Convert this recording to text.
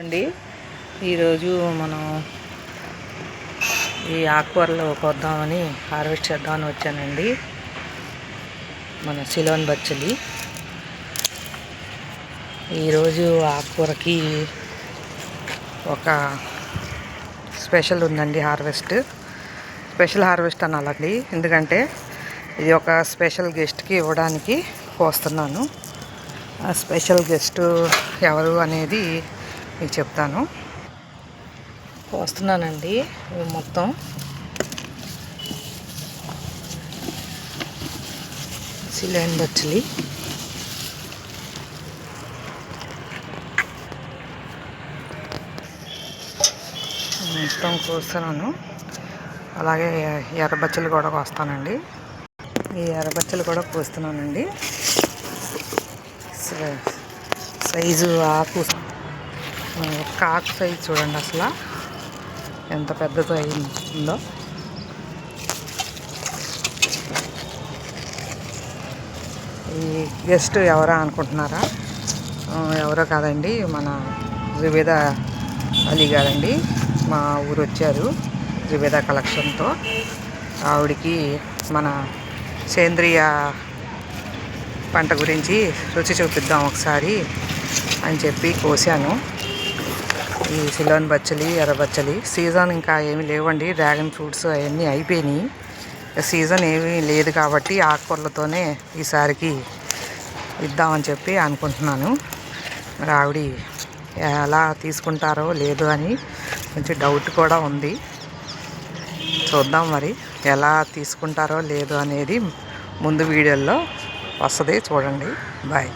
అండి ఈరోజు మనం ఈ ఆకుకూరలు కొద్దామని హార్వెస్ట్ చేద్దామని వచ్చానండి. మన సిలోన్ బచ్చలి ఈరోజు ఆకుకూరకి ఒక స్పెషల్ ఉందండి. స్పెషల్ హార్వెస్ట్ అనాలండి, ఎందుకంటే ఇది ఒక స్పెషల్ గెస్ట్కి ఇవ్వడానికి కోస్తున్నాను. ఆ స్పెషల్ గెస్ట్ ఎవరు అనేది మీకు చెప్తాను. వస్తున్నానండి. ఇవి మొత్తం సిలోన్ బచ్చలి. మొత్తం కోస్తున్నాను. అలాగే ఎర్రబచ్చలు కూడా కోస్తానండి. ఈ ఎర్రబచ్చలు కూడా కోస్తున్నానండి. సైజు ఆకు ఒక్క ఆకు సైజు చూడండి అసలు ఎంత పెద్దదో అయిందో. ఈ గెస్ట్ ఎవరా అనుకుంటున్నారా? ఎవరో కాదండి, మన జుబేదా అలీ గారండి. మా ఊరు వచ్చారు జుబేదా కలెక్షన్తో. ఆవిడికి మన సేంద్రియ పంట గురించి రుచి చూపిద్దాం ఒకసారి అని చెప్పి కోసాను. ఈ సిలోన్ బచ్చలి, ఎర్రబచ్చలి సీజన్ ఇంకా ఏమీ లేవండి. డ్రాగన్ ఫ్రూట్స్ అవన్నీ అయిపోయినాయి. సీజన్ ఏమీ లేదు కాబట్టి ఆకుకూరలతోనే ఈసారికి ఇద్దామని చెప్పి అనుకుంటున్నాను. మరి ఆవిడ ఎలా తీసుకుంటారో లేదో అని కొంచెం డౌట్ కూడా ఉంది. చూద్దాం మరి ఎలా తీసుకుంటారో లేదో అనేది ముందు వీడియోలో వస్తుంది, చూడండి. బాయ్.